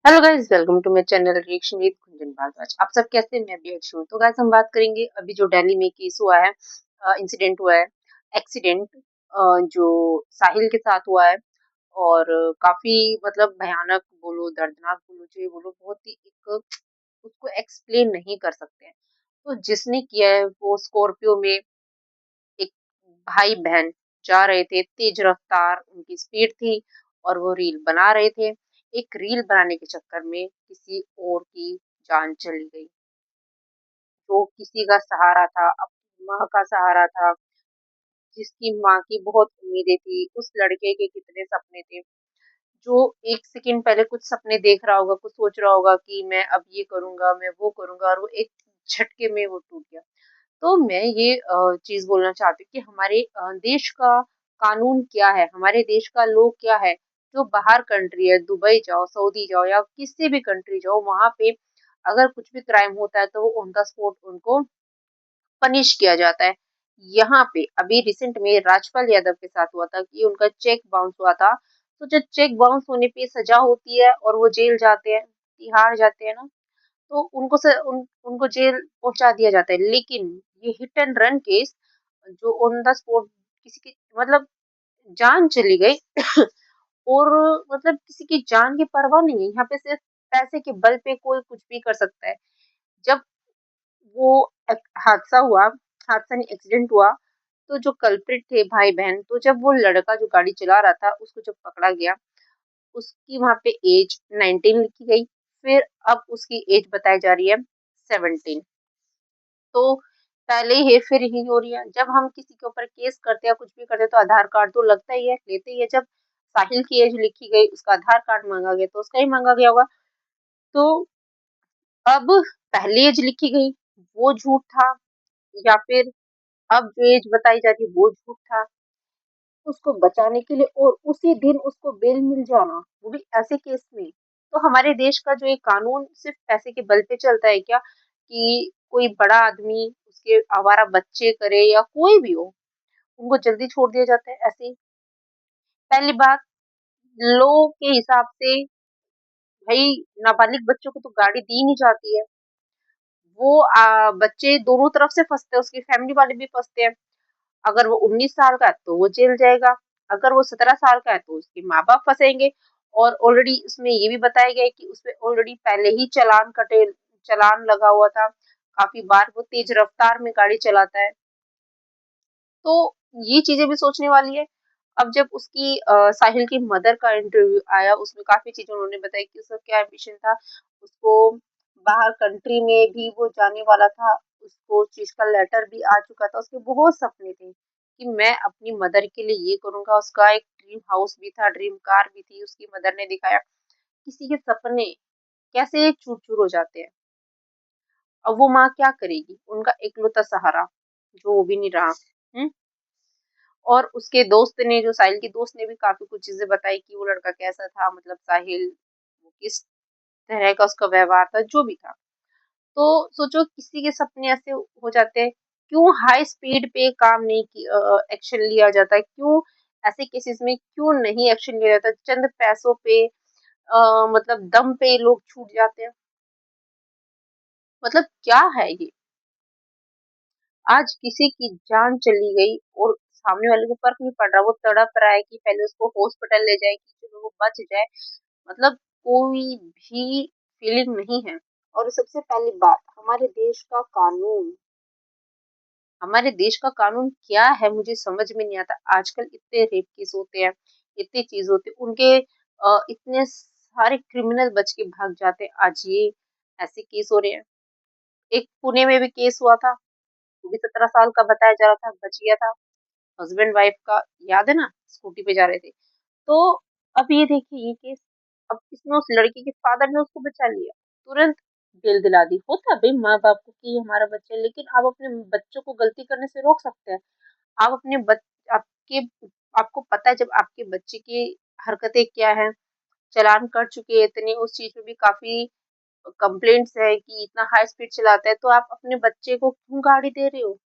Hello guys, welcome to my channel reaction with Kundan Bhardwaj. आप सब कैसे हैं? मैं भी अच्छी हूँ। तो गाइस, हम बात करेंगे अभी जो दिल्ली में केस हुआ है, इंसिडेंट हुआ है, एक्सीडेंट, जो साहिल के साथ हुआ है। और काफी मतलब भयानक बोलो, दर्दनाक बोलो, जो ये बोलो, बहुत ही एक उसको एक्सप्लेन नहीं कर सकते हैं। तो जिसने किया है वो स्कॉर्पियो में एक भाई बहन जा रहे थे, तेज रफ्तार उनकी स्पीड थी और वो रील बना रहे थे। एक रील बनाने के चक्कर में किसी और की जान चली गई। जो किसी का सहारा था, अपनी माँ का सहारा था, जिसकी माँ की बहुत उम्मीदें थी, उस लड़के के कितने सपने थे। जो 1 सेकंड पहले कुछ सपने देख रहा होगा, कुछ सोच रहा होगा कि मैं अब ये करूंगा, मैं वो करूंगा, और वो एक झटके में वो टूट गया। तो मैं ये चीज़ बोलना चाहती हूँ कि हमारे देश का कानून क्या है, हमारे देश का लॉ क्या है। जो बाहर कंट्री है, दुबई जाओ, सऊदी जाओ या किसी भी कंट्री जाओ, वहाँ पे अगर कुछ भी क्राइम होता है तो वो ऑन द स्पॉट उनको पनिश किया जाता है। यहाँ पे अभी रिसेंट में राजपाल यादव के साथ हुआ था कि उनका चेक बाउंस हुआ था। तो जब चेक बाउंस होने पे सजा होती है और वो जेल जाते हैं, तिहाड़ जाते हैं ना, तो उनको जेल पहुँचा दिया जाता है। लेकिन ये हिट एंड रन केस, जो ऑन द स्पॉट किसी की मतलब जान चली गई और मतलब किसी की जान की परवाह नहीं है। यहाँ पे सिर्फ पैसे के बल पे कोई कुछ भी कर सकता है। जब वो हादसा हुआ, हादसा नहीं एक्सीडेंट हुआ, तो जो कल्प्रिट थे भाई बहन, तो जब वो लड़का जो गाड़ी चला रहा था उसको जब पकड़ा गया, उसकी वहाँ पे एज 19 लिखी गई। फिर अब उसकी एज बताई जा रही है 17। तो पहले हेर-फेर ही हो रही है। जब हम किसी के ऊपर केस करते हैं, कुछ भी करते हैं, तो आधार कार्ड तो लगता ही है, लेते ही है। जब साहिल की एज लिखी गई, उसका आधार कार्ड माँगा गया, तो उसका ही माँगा गया होगा। तो अब पहली एज लिखी गई, वो झूठ था, या फिर अब जो एज बताई जा रही है, वो झूठ था। उसको बचाने के लिए और उसी दिन उसको बेल मिल जाना, वो भी ऐसे केस में। तो हमारे देश का जो ये कानून सिर्फ़ पैसे के बल पे चलता है क्या? कि कोई बड़ा आदमी उसके आवारा बच्चे करे या कोई भी हो, उनको जल्दी छोड़ दिया जाता है ऐसे ही। पहली बात, लॉ के हिसाब से भई नाबालिग बच्चों को तो गाड़ी दी नहीं जाती है। वो बच्चे दोनों तरफ से फँसते हैं, उसकी फैमिली वाले भी फँसते हैं। अगर वो 19 साल का है तो वो जेल जाएगा, अगर वो 17 साल का है तो उसके माँ-बाप फँसेंगे। और ऑलरेडी इसमें ये भी बताया गया है कि उसपे ऑलरेडी पहले ही चालान लगा हुआ था। काफ़ी बार वो तेज़ रफ़्तार में गाड़ी चलाता है। तो ये चीज़ें भी सोचने वाली है। अब जब उसकी साहिल की मदर का इंटरव्यू आया, उसमें काफ़ी चीज़ें उन्होंने बताई कि उसका क्या एम्बिशन था। उसको बाहर कंट्री में भी वो जाने वाला था, उसको उस चीज़ का लेटर भी आ चुका था, उसके बहुत सपने थे कि मैं अपनी मदर के लिए ये करूँगा। उसका एक ड्रीम हाउस भी था, ड्रीम कार भी थी, उसकी मदर ने दिखाया। किसी के सपने कैसे चूर-चूर हो जाते हैं। अब वो माँ क्या करेगी? उनका इकलौता सहारा, जो वो भी नहीं रहा। हुँ? और उसके दोस्त ने, जो साहिल की दोस्त ने भी काफ़ी कुछ चीज़ें बताई कि वो लड़का कैसा था, मतलब साहिल, वो किस तरह का उसका व्यवहार था, जो भी था। तो सोचो किसी के सपने ऐसे हो जाते हैं, क्यों हाई स्पीड पे काम नहीं एक्शन लिया जाता है? क्यों ऐसे केसेज़ में क्यों नहीं एक्शन लिया जाता? चंद पैसों पे मतलब दम पे लोग छूट जाते हैं। मतलब क्या है ये? आज किसी की जान चली गई और सामने वाले को फ़र्क नहीं पड़ रहा, वो तड़प रहा है कि पहले उसको हॉस्पिटल ले जाए कि चलो वो बच जाए। मतलब कोई भी फीलिंग नहीं है। और सबसे पहली बात, हमारे देश का कानून क्या है मुझे समझ में नहीं आता। आजकल इतने रेप केस होते हैं, इतनी चीज़ होती है, उनके इतने सारे क्रिमिनल बच के भाग जाते हैं। आज ये ऐसे केस हो रहे हैं। एक पुणे में भी केस हुआ था, वो भी 17 साल का बताया जा रहा था, बच गया था। हस्बैंड वाइफ का, याद है ना? स्कूटी पे जा रहे थे। तो अब ये देखिए ये केस, अब इसमें उस लड़की के फादर ने उसको बचा लिया, तुरंत बेल दिला दी। होता है भई माँ-बाप को कि ये हमारा बच्चा है, लेकिन आप अपने बच्चों को गलती करने से रोक सकते हैं। आप अपने बच आपके आपको पता है जब आपके बच्चे की हरकतें क्या हैं, चालान कट चुके हैं इतने, उस चीज़ में भी काफ़ी कंप्लेंट्स है कि इतना हाई स्पीड चलाता है, तो आप अपने बच्चे को क्यों गाड़ी दे रहे हो?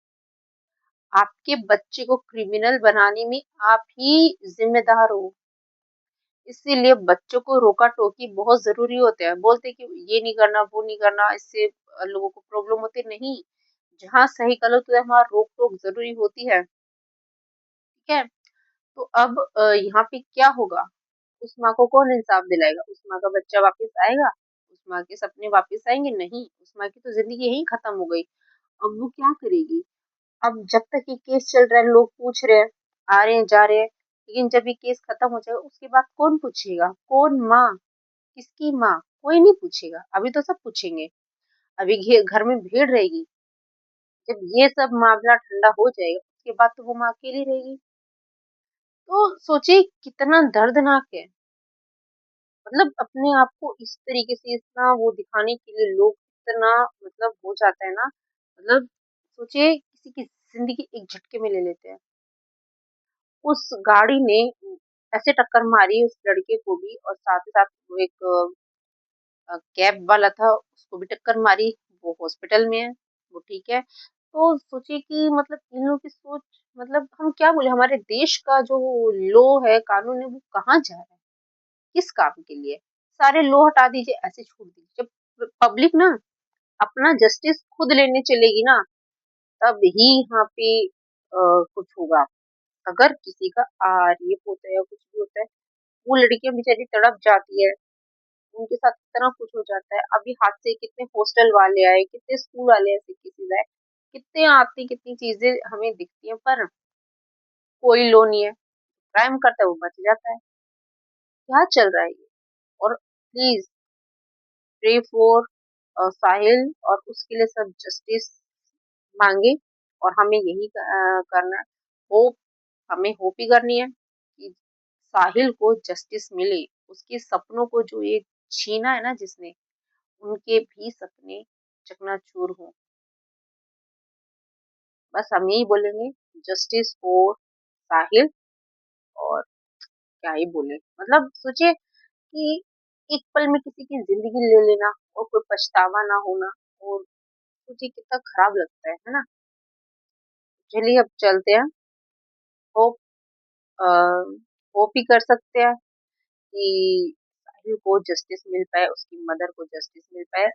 आपके बच्चे को क्रिमिनल बनाने में आप ही ज़िम्मेदार हो। इसीलिए बच्चों को रोका-टोकी बहुत ज़रूरी होता है। बोलते हैं कि ये नहीं करना, वो नहीं करना, इससे लोगों को प्रॉब्लम होती है, नहीं। जहाँ सही गलत होता है, वहाँ रोक-टोक ज़रूरी होती है, ठीक है? तो अब यहाँ पे क्या होगा? उस माँ को कौन इंसाफ दिलाएगा? उस माँ का बच्चा वापस आएगा? उस माँ के सपने वापस आएँगे? नहीं, उस माँ की तो ज़िंदगी यहीं खत्म हो गई। अब वो क्या करेगी? अब जब तक ये केस चल रहा है, लोग पूछ रहे हैं, आ रहे हैं, जा रहे हैं, लेकिन जब ये केस खत्म हो जाएगा, उसके बाद कौन पूछेगा? कौन माँ? किसकी माँ? कोई नहीं पूछेगा। अभी तो सब पूछेंगे। अभी घर में भीड़ रहेगी। जब ये सब मामला ठंडा हो जाएगा, उसके बाद तो वो माँ अकेली रहेगी। तो सोचिए कितना दर्दनाक है। मतलब अपने आप को इस तरीके से इतना वो दिखाने के लिए लोग इतना मतलब हो जाता है ना, मतलब सोचिए किसी की ज़िंदगी एक झटके में ले लेते हैं। उस गाड़ी ने ऐसे टक्कर मारी उस लड़के को भी और साथ ही साथ वो एक कैब वाला था, उसको भी टक्कर मारी, वो हॉस्पिटल में है, वो ठीक है। तो सोचिए कि मतलब इन लोगों की सोच, मतलब हम क्या बोले, हमारे देश का जो लॉ है, कानून है, वो कहाँ जा रहा है? किस काम के लिए? सारे लॉ हटा दीजिए, ऐसे छोड़ दीजिए। जब पब्लिक ना अपना जस्टिस खुद लेने चलेगी ना, तब ही यहाँ पे कुछ होगा। अगर किसी का रेप होता है या कुछ भी होता है, वो लड़कियाँ बेचारी तड़प जाती है, उनके साथ इतना कुछ हो जाता है। अभी हादसे कितने हॉस्टल वाले आए, कितने स्कूल वाले ऐसे केसेज़ आए, कितने आती कितनी चीज़ें हमें दिखती हैं, पर कोई लॉ नहीं है। क्राइम करता है वो बच जाता है। क्या चल रहा है ये? और प्लीज़ प्रे फॉर साहिल और उसके लिए सब जस्टिस माँगे और हमें यही करना है। होप हमें होप ही करनी है कि साहिल को जस्टिस मिले। उसके सपनों को जो ये छीना है ना जिसने, उनके भी सपने चकनाचूर हों। बस हम यही बोलेंगे, जस्टिस फॉर साहिल। और क्या ही बोले, मतलब सोचिए कि एक पल में किसी की ज़िंदगी ले लेना और कोई पछतावा ना होना, और सोचिए कितना खराब लगता है ना? चलिए अब चलते हैं। होप अ, होप ही कर सकते हैं कि साहिल को जस्टिस मिल पाए, उसकी मदर को जस्टिस मिल पाए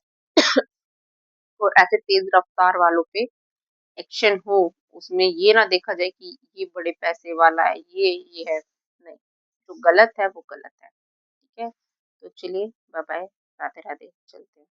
और ऐसे तेज़ रफ्तार वालों पे एक्शन हो, उसमें ये ना देखा जाए कि ये बड़े पैसे वाला है, ये है। नहीं, जो गलत है वो गलत है, ठीक है? तो चलिए बाय-बाय, राधे-राधे, चलते हैं।